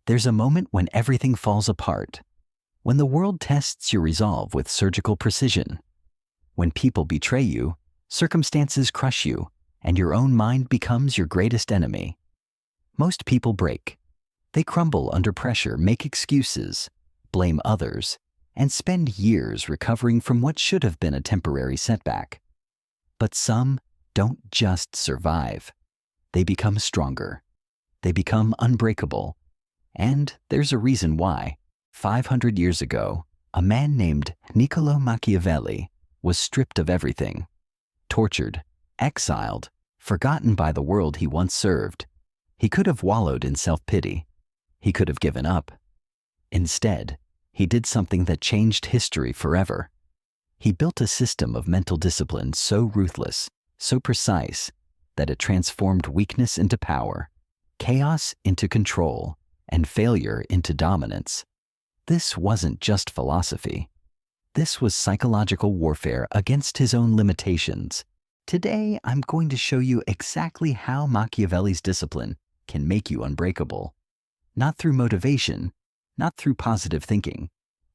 There's a moment when everything falls apart, when the world tests your resolve with surgical precision, when people betray you, circumstances crush you, and your own mind becomes your greatest enemy. Most people break. They crumble under pressure, make excuses, blame others, and spend years recovering from what should have been a temporary setback. But some don't just survive. They become stronger. They become unbreakable. And there's a reason why. 500 years ago, a man named Niccolò Machiavelli was stripped of everything, tortured, exiled, forgotten by the world he once served. He could have wallowed in self-pity. He could have given up. Instead, he did something that changed history forever. He built a system of mental discipline so ruthless, so precise, that it transformed weakness into power, chaos into control, and failure into dominance. This wasn't just philosophy. This was psychological warfare against his own limitations. Today, I'm going to show you exactly how Machiavelli's discipline can make you unbreakable. Not through motivation, not through positive thinking,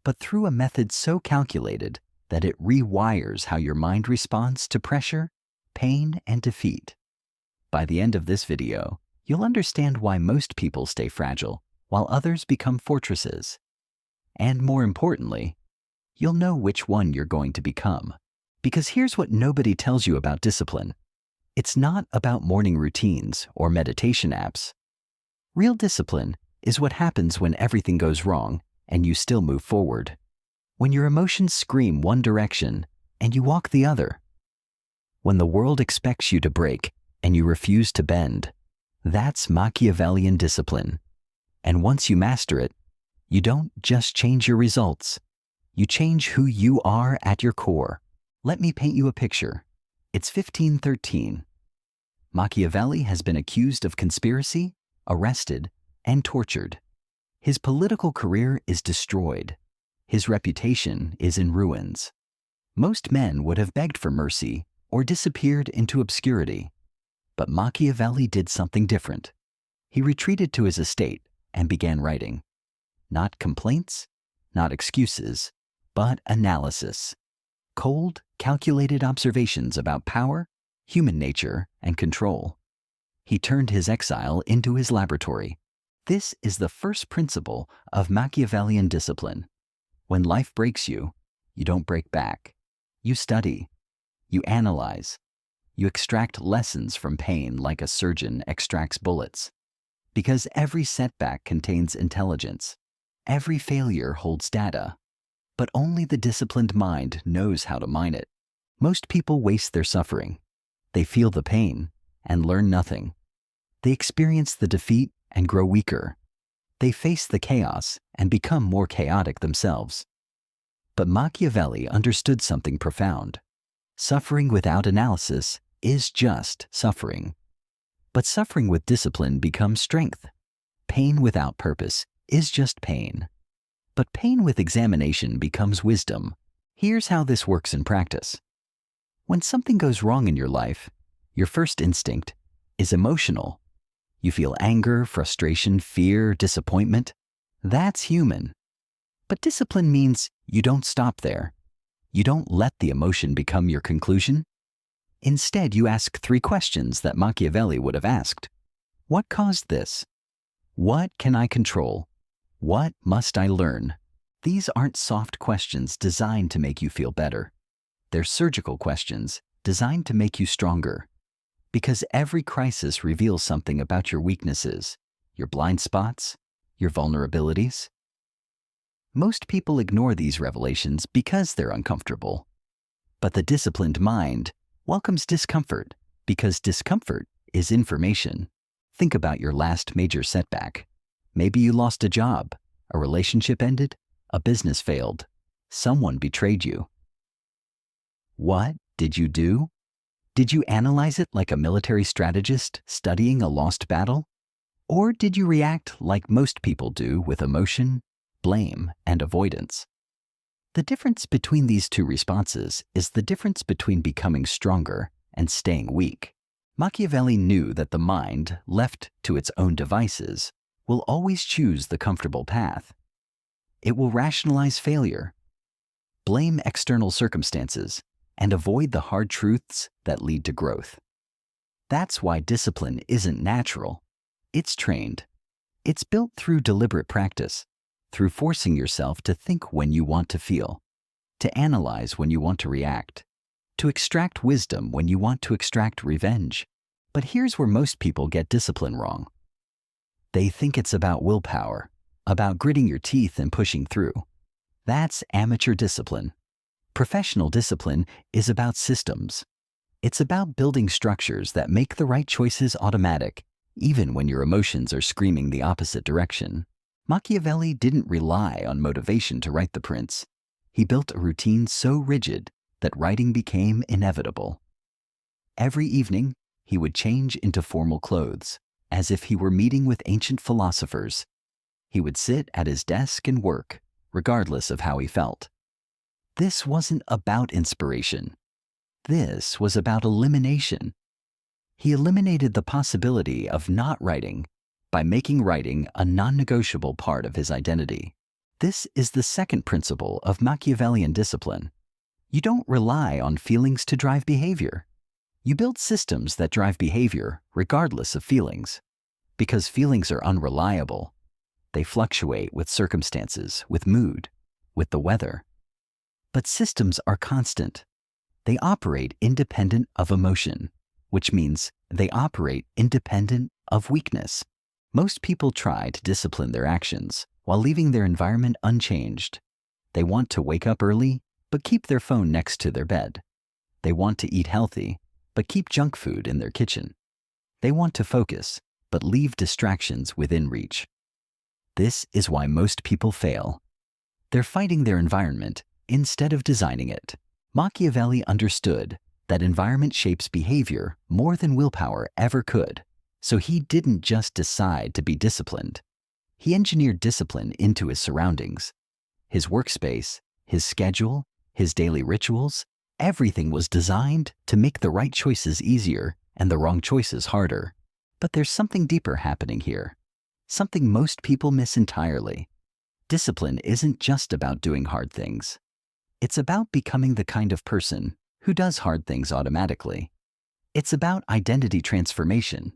but through a method so calculated that it rewires how your mind responds to pressure, pain, and defeat. By the end of this video, you'll understand why most people stay fragile, while others become fortresses. And more importantly, you'll know which one you're going to become. Because here's what nobody tells you about discipline. It's not about morning routines or meditation apps. Real discipline is what happens when everything goes wrong and you still move forward. When your emotions scream one direction and you walk the other. When the world expects you to break and you refuse to bend. That's Machiavellian discipline. And once you master it, you don't just change your results. You change who you are at your core. Let me paint you a picture. It's 1513. Machiavelli has been accused of conspiracy, arrested, and tortured. His political career is destroyed. His reputation is in ruins. Most men would have begged for mercy or disappeared into obscurity. But Machiavelli did something different. He retreated to his estate and began writing. Not complaints, not excuses, but analysis. Cold, calculated observations about power, human nature, and control. He turned his exile into his laboratory. This is the first principle of Machiavellian discipline. When life breaks you, you don't break back. You study. You analyze. You extract lessons from pain like a surgeon extracts bullets. Because every setback contains intelligence. Every failure holds data. But only the disciplined mind knows how to mine it. Most people waste their suffering. They feel the pain and learn nothing. They experience the defeat and grow weaker. They face the chaos and become more chaotic themselves. But Machiavelli understood something profound. Suffering without analysis is just suffering. But suffering with discipline becomes strength. Pain without purpose is just pain. But pain with examination becomes wisdom. Here's how this works in practice. When something goes wrong in your life, your first instinct is emotional. You feel anger, frustration, fear, disappointment. That's human. But discipline means you don't stop there. You don't let the emotion become your conclusion. Instead, you ask 3 questions that Machiavelli would have asked. What caused this? What can I control? What must I learn? These aren't soft questions designed to make you feel better. They're surgical questions designed to make you stronger. Because every crisis reveals something about your weaknesses, your blind spots, your vulnerabilities. Most people ignore these revelations because they're uncomfortable. But the disciplined mind welcomes discomfort because discomfort is information. Think about your last major setback. Maybe you lost a job, a relationship ended, a business failed, someone betrayed you. What did you do? Did you analyze it like a military strategist studying a lost battle? Or did you react like most people do with emotion, blame, and avoidance? The difference between these 2 responses is the difference between becoming stronger and staying weak. Machiavelli knew that the mind, left to its own devices, will always choose the comfortable path. It will rationalize failure, blame external circumstances, and avoid the hard truths that lead to growth. That's why discipline isn't natural. It's trained. It's built through deliberate practice, through forcing yourself to think when you want to feel, to analyze when you want to react, to extract wisdom when you want to extract revenge. But here's where most people get discipline wrong. They think it's about willpower, about gritting your teeth and pushing through. That's amateur discipline. Professional discipline is about systems. It's about building structures that make the right choices automatic, even when your emotions are screaming the opposite direction. Machiavelli didn't rely on motivation to write The Prince. He built a routine so rigid that writing became inevitable. Every evening, he would change into formal clothes, as if he were meeting with ancient philosophers. He would sit at his desk and work, regardless of how he felt. This wasn't about inspiration. This was about elimination. He eliminated the possibility of not writing by making writing a non-negotiable part of his identity. This is the second principle of Machiavellian discipline. You don't rely on feelings to drive behavior. You build systems that drive behavior regardless of feelings, because feelings are unreliable. They fluctuate with circumstances, with mood, with the weather. But systems are constant. They operate independent of emotion, which means they operate independent of weakness. Most people try to discipline their actions while leaving their environment unchanged. They want to wake up early, but keep their phone next to their bed. They want to eat healthy, but keep junk food in their kitchen. They want to focus, but leave distractions within reach. This is why most people fail. They're fighting their environment instead of designing it. Machiavelli understood that environment shapes behavior more than willpower ever could. So he didn't just decide to be disciplined. He engineered discipline into his surroundings. His workspace, his schedule, his daily rituals, everything was designed to make the right choices easier and the wrong choices harder. But there's something deeper happening here, something most people miss entirely. Discipline isn't just about doing hard things. It's about becoming the kind of person who does hard things automatically. It's about identity transformation.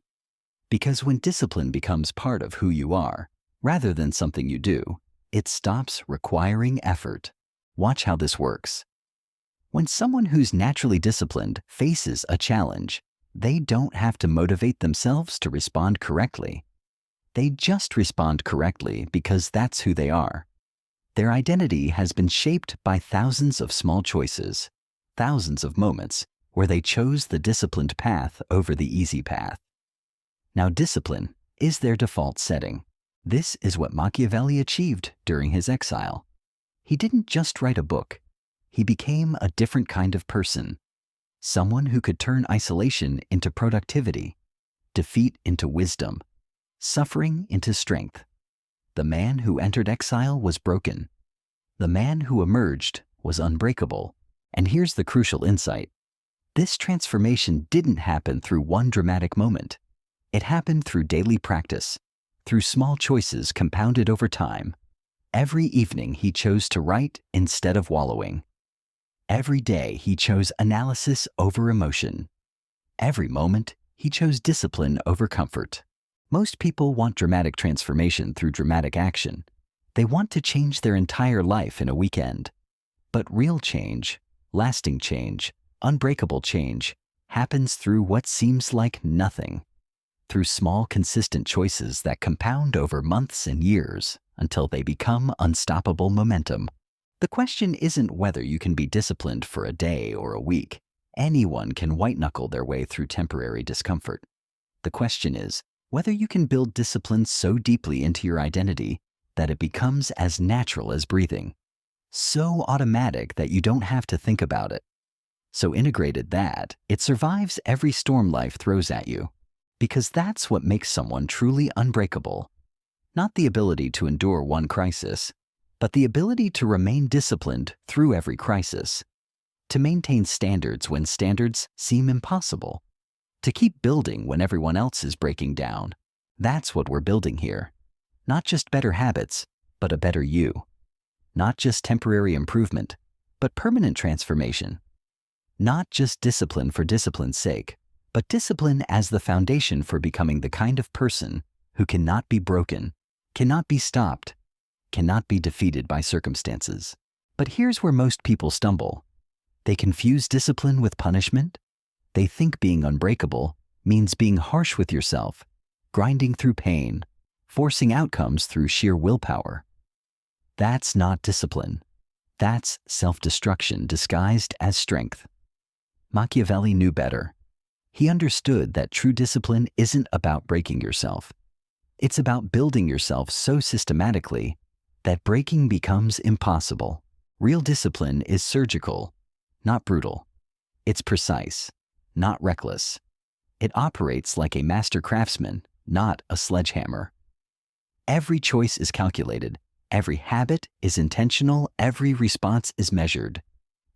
Because when discipline becomes part of who you are, rather than something you do, it stops requiring effort. Watch how this works. When someone who's naturally disciplined faces a challenge, they don't have to motivate themselves to respond correctly. They just respond correctly because that's who they are. Their identity has been shaped by thousands of small choices, thousands of moments where they chose the disciplined path over the easy path. Now, discipline is their default setting. This is what Machiavelli achieved during his exile. He didn't just write a book. He became a different kind of person, someone who could turn isolation into productivity, defeat into wisdom, suffering into strength. The man who entered exile was broken. The man who emerged was unbreakable. And here's the crucial insight. This transformation didn't happen through one dramatic moment. It happened through daily practice, through small choices compounded over time. Every evening he chose to write instead of wallowing. Every day he chose analysis over emotion. Every moment he chose discipline over comfort. Most people want dramatic transformation through dramatic action. They want to change their entire life in a weekend. But real change, lasting change, unbreakable change, happens through what seems like nothing. Through small, consistent choices that compound over months and years until they become unstoppable momentum. The question isn't whether you can be disciplined for a day or a week. Anyone can white-knuckle their way through temporary discomfort. The question is whether you can build discipline so deeply into your identity that it becomes as natural as breathing, so automatic that you don't have to think about it, so integrated that it survives every storm life throws at you. Because that's what makes someone truly unbreakable. Not the ability to endure one crisis, but the ability to remain disciplined through every crisis, to maintain standards when standards seem impossible, to keep building when everyone else is breaking down. That's what we're building here. Not just better habits, but a better you. Not just temporary improvement, but permanent transformation. Not just discipline for discipline's sake, but discipline as the foundation for becoming the kind of person who cannot be broken, cannot be stopped, cannot be defeated by circumstances. But here's where most people stumble. They confuse discipline with punishment. They think being unbreakable means being harsh with yourself, grinding through pain, forcing outcomes through sheer willpower. That's not discipline. That's self-destruction disguised as strength. Machiavelli knew better. He understood that true discipline isn't about breaking yourself. It's about building yourself so systematically that breaking becomes impossible. Real discipline is surgical, not brutal. It's precise, not reckless. It operates like a master craftsman, not a sledgehammer. Every choice is calculated. Every habit is intentional. Every response is measured.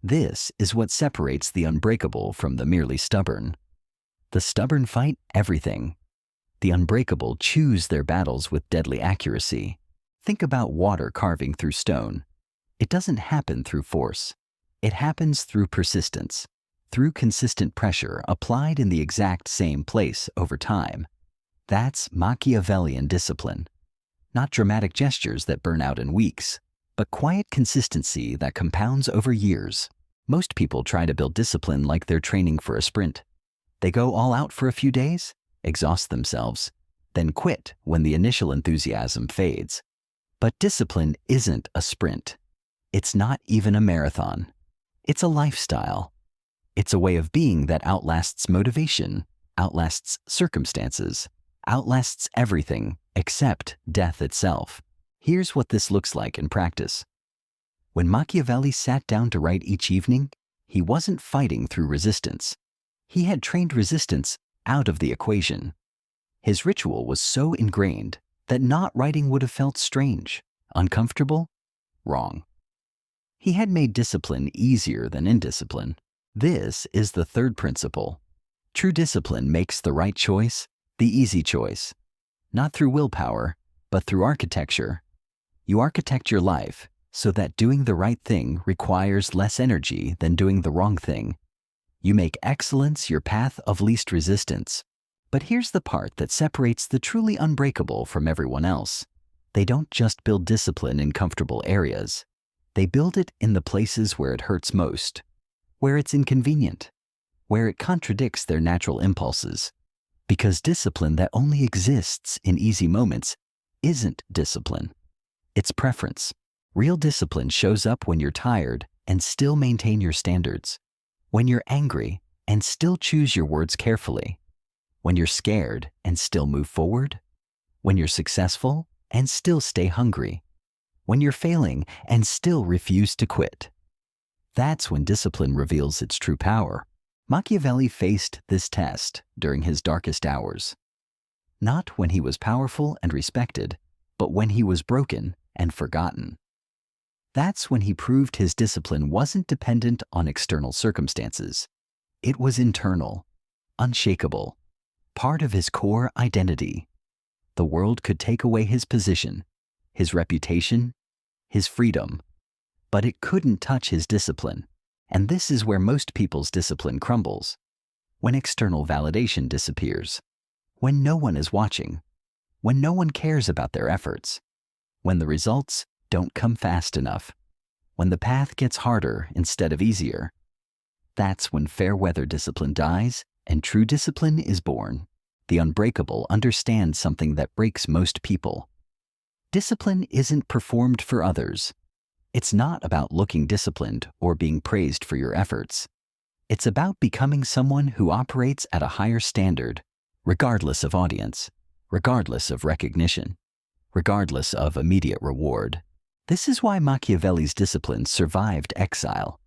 This is what separates the unbreakable from the merely stubborn. The stubborn fight everything. The unbreakable choose their battles with deadly accuracy. Think about water carving through stone. It doesn't happen through force. It happens through persistence, through consistent pressure applied in the exact same place over time. That's Machiavellian discipline. Not dramatic gestures that burn out in weeks, but quiet consistency that compounds over years. Most people try to build discipline like they're training for a sprint. They go all out for a few days, exhaust themselves, then quit when the initial enthusiasm fades. But discipline isn't a sprint. It's not even a marathon. It's a lifestyle. It's a way of being that outlasts motivation, outlasts circumstances, outlasts everything except death itself. Here's what this looks like in practice. When Machiavelli sat down to write each evening, he wasn't fighting through resistance. He had trained resistance out of the equation. His ritual was so ingrained that not writing would have felt strange, uncomfortable, wrong. He had made discipline easier than indiscipline. This is the third principle. True discipline makes the right choice the easy choice. Not through willpower, but through architecture. You architect your life so that doing the right thing requires less energy than doing the wrong thing. You make excellence your path of least resistance. But here's the part that separates the truly unbreakable from everyone else. They don't just build discipline in comfortable areas. They build it in the places where it hurts most, where it's inconvenient, where it contradicts their natural impulses. Because discipline that only exists in easy moments isn't discipline. It's preference. Real discipline shows up when you're tired and still maintain your standards. When you're angry and still choose your words carefully. When you're scared and still move forward. When you're successful and still stay hungry. When you're failing and still refuse to quit. That's when discipline reveals its true power. Machiavelli faced this test during his darkest hours. Not when he was powerful and respected, but when he was broken and forgotten. That's when he proved his discipline wasn't dependent on external circumstances. It was internal, unshakable, part of his core identity. The world could take away his position, his reputation, his freedom, but it couldn't touch his discipline. And this is where most people's discipline crumbles. When external validation disappears. When no one is watching. When no one cares about their efforts. When the results don't come fast enough. When the path gets harder instead of easier. That's when fair weather discipline dies and true discipline is born. The unbreakable understands something that breaks most people. Discipline isn't performed for others. It's not about looking disciplined or being praised for your efforts. It's about becoming someone who operates at a higher standard, regardless of audience, regardless of recognition, regardless of immediate reward. This is why Machiavelli's discipline survived exile.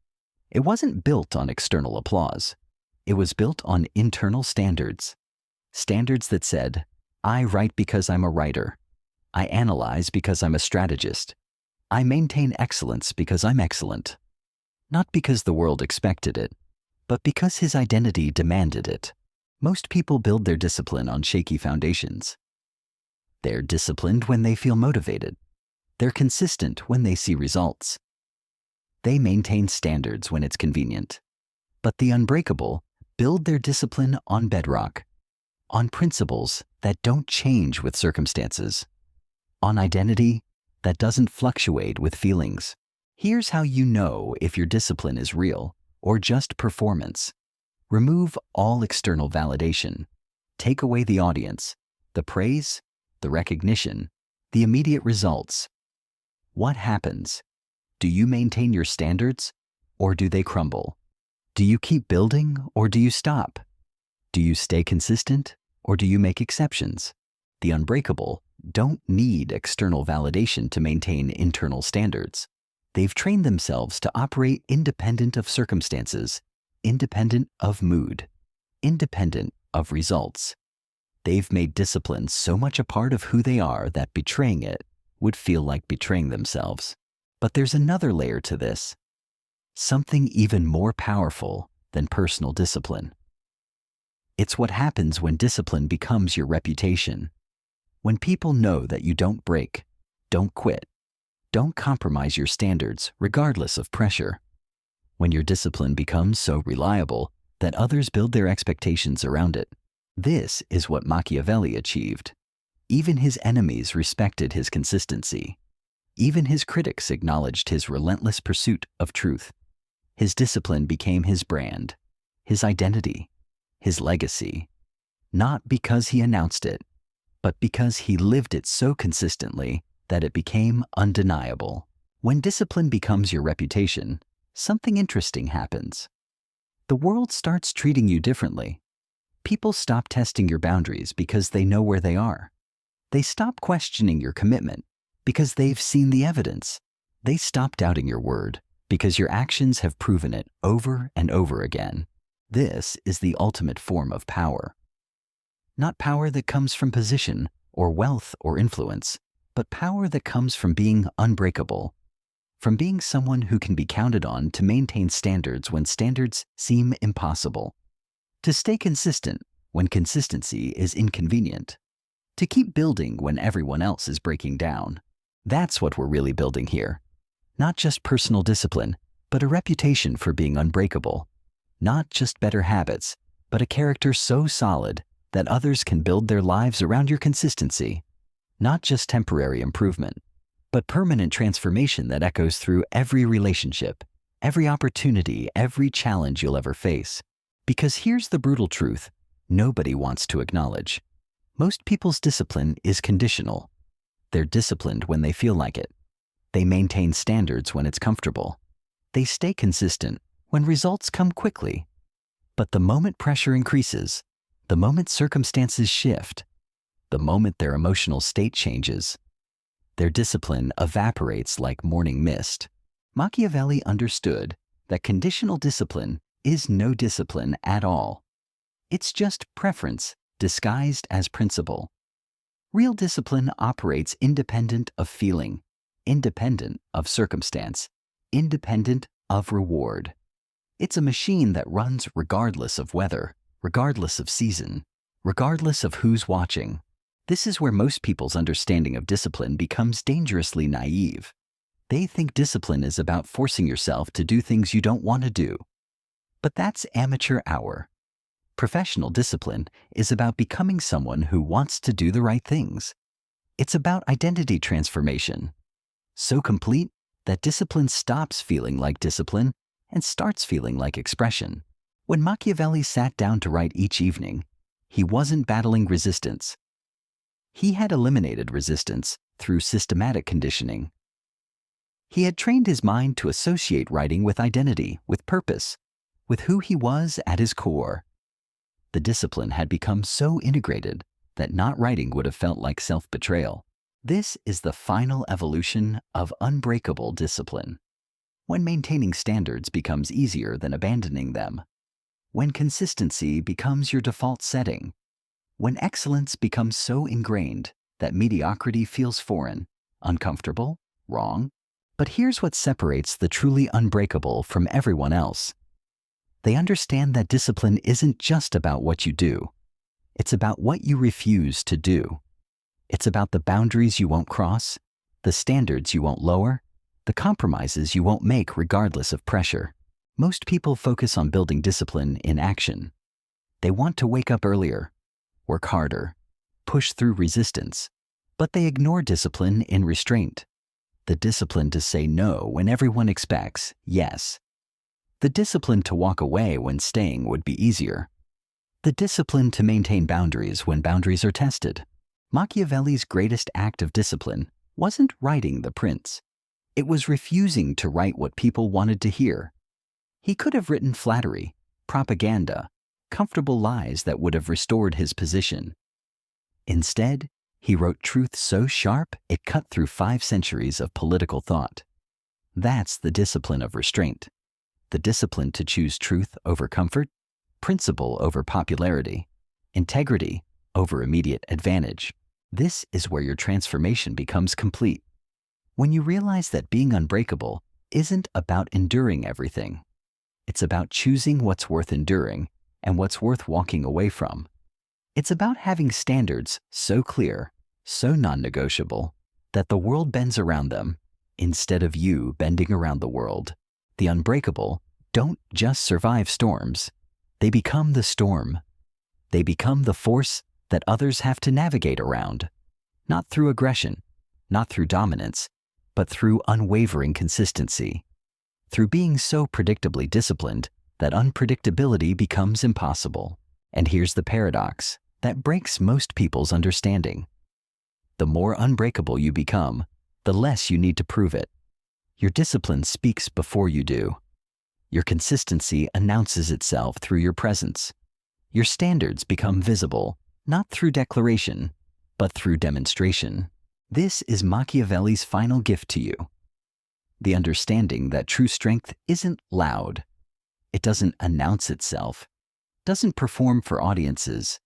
It wasn't built on external applause. It was built on internal standards. Standards that said, I write because I'm a writer. I analyze because I'm a strategist. I maintain excellence because I'm excellent. Not because the world expected it, but because his identity demanded it. Most people build their discipline on shaky foundations. They're disciplined when they feel motivated. They're consistent when they see results. They maintain standards when it's convenient. But the unbreakable build their discipline on bedrock, on principles that don't change with circumstances, on identity that doesn't fluctuate with feelings. Here's how you know if your discipline is real or just performance. Remove all external validation. Take away the audience, the praise, the recognition, the immediate results. What happens? Do you maintain your standards, or do they crumble? Do you keep building, or do you stop? Do you stay consistent, or do you make exceptions? The unbreakable don't need external validation to maintain internal standards. They've trained themselves to operate independent of circumstances, independent of mood, independent of results. They've made discipline so much a part of who they are that betraying it would feel like betraying themselves. But there's another layer to this, something even more powerful than personal discipline. It's what happens when discipline becomes your reputation. When people know that you don't break, don't quit, don't compromise your standards regardless of pressure. When your discipline becomes so reliable that others build their expectations around it. This is what Machiavelli achieved. Even his enemies respected his consistency. Even his critics acknowledged his relentless pursuit of truth. His discipline became his brand, his identity, his legacy, not because he announced it, but because he lived it so consistently that it became undeniable. When discipline becomes your reputation, something interesting happens. The world starts treating you differently. People stop testing your boundaries because they know where they are. They stop questioning your commitment because they've seen the evidence. They stop doubting your word because your actions have proven it over and over again. This is the ultimate form of power. Not power that comes from position or wealth or influence, but power that comes from being unbreakable, from being someone who can be counted on to maintain standards when standards seem impossible, to stay consistent when consistency is inconvenient, to keep building when everyone else is breaking down. That's what we're really building here. Not just personal discipline, but a reputation for being unbreakable. Not just better habits, but a character so solid that others can build their lives around your consistency. Not just temporary improvement, but permanent transformation that echoes through every relationship, every opportunity, every challenge you'll ever face. Because here's the brutal truth nobody wants to acknowledge. Most people's discipline is conditional. They're disciplined when they feel like it. They maintain standards when it's comfortable. They stay consistent when results come quickly. But the moment pressure increases, the moment circumstances shift, the moment their emotional state changes, their discipline evaporates like morning mist. Machiavelli understood that conditional discipline is no discipline at all. It's just preference disguised as principle. Real discipline operates independent of feeling, independent of circumstance, independent of reward. It's a machine that runs regardless of weather, regardless of season, regardless of who's watching. This is where most people's understanding of discipline becomes dangerously naive. They think discipline is about forcing yourself to do things you don't want to do. But that's amateur hour. Professional discipline is about becoming someone who wants to do the right things. It's about identity transformation. So complete that discipline stops feeling like discipline and starts feeling like expression. When Machiavelli sat down to write each evening, he wasn't battling resistance. He had eliminated resistance through systematic conditioning. He had trained his mind to associate writing with identity, with purpose, with who he was at his core. The discipline had become so integrated that not writing would have felt like self-betrayal. This is the final evolution of unbreakable discipline. When maintaining standards becomes easier than abandoning them. When consistency becomes your default setting. When excellence becomes so ingrained that mediocrity feels foreign, uncomfortable, wrong. But here's what separates the truly unbreakable from everyone else. They understand that discipline isn't just about what you do. It's about what you refuse to do. It's about the boundaries you won't cross, the standards you won't lower, the compromises you won't make regardless of pressure. Most people focus on building discipline in action. They want to wake up earlier, work harder, push through resistance, but they ignore discipline in restraint. The discipline to say no when everyone expects yes. The discipline to walk away when staying would be easier. The discipline to maintain boundaries when boundaries are tested. Machiavelli's greatest act of discipline wasn't writing The Prince. It was refusing to write what people wanted to hear. He could have written flattery, propaganda, comfortable lies that would have restored his position. Instead, he wrote truth so sharp it cut through 5 centuries of political thought. That's the discipline of restraint. The discipline to choose truth over comfort, principle over popularity, integrity over immediate advantage. This is where your transformation becomes complete. When you realize that being unbreakable isn't about enduring everything. It's about choosing what's worth enduring and what's worth walking away from. It's about having standards so clear, so non-negotiable, that the world bends around them instead of you bending around the world. The unbreakable don't just survive storms. They become the storm. They become the force that others have to navigate around, not through aggression, not through dominance, but through unwavering consistency, through being so predictably disciplined that unpredictability becomes impossible. And here's the paradox that breaks most people's understanding. The more unbreakable you become, the less you need to prove it. Your discipline speaks before you do. Your consistency announces itself through your presence. Your standards become visible, not through declaration, but through demonstration. This is Machiavelli's final gift to you. The understanding that true strength isn't loud. It doesn't announce itself, doesn't perform for audiences,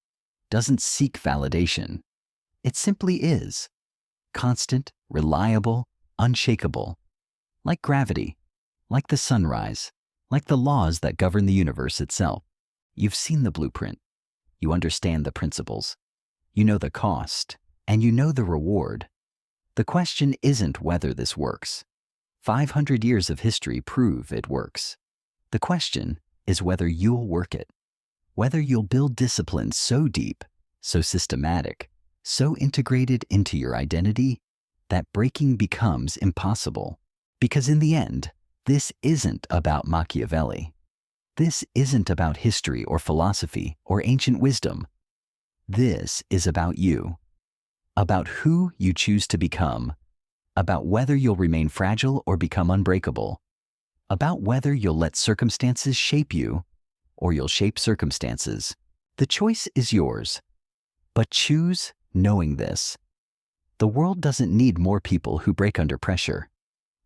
doesn't seek validation. It simply is. Constant, reliable, unshakable. Like gravity, like the sunrise, like the laws that govern the universe itself. You've seen the blueprint. You understand the principles. You know the cost, and you know the reward. The question isn't whether this works. 500 years of history prove it works. The question is whether you'll work it, whether you'll build discipline so deep, so systematic, so integrated into your identity that breaking becomes impossible. Because in the end, this isn't about Machiavelli. This isn't about history or philosophy or ancient wisdom. This is about you, about who you choose to become, about whether you'll remain fragile or become unbreakable, about whether you'll let circumstances shape you or you'll shape circumstances. The choice is yours, but choose knowing this. The world doesn't need more people who break under pressure.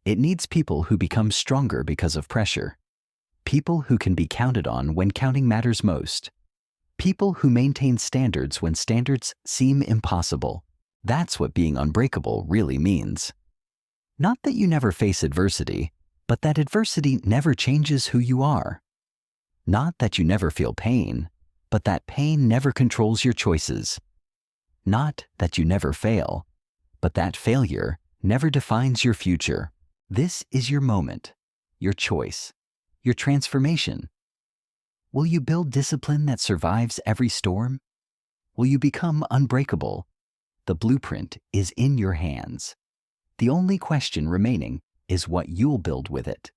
It needs people who become stronger because of pressure. People who can be counted on when counting matters most. People who maintain standards when standards seem impossible. That's what being unbreakable really means. Not that you never face adversity, but that adversity never changes who you are. Not that you never feel pain, but that pain never controls your choices. Not that you never fail, but that failure never defines your future. This is your moment, your choice, your transformation. Will you build discipline that survives every storm? Will you become unbreakable? The blueprint is in your hands. The only question remaining is what you'll build with it.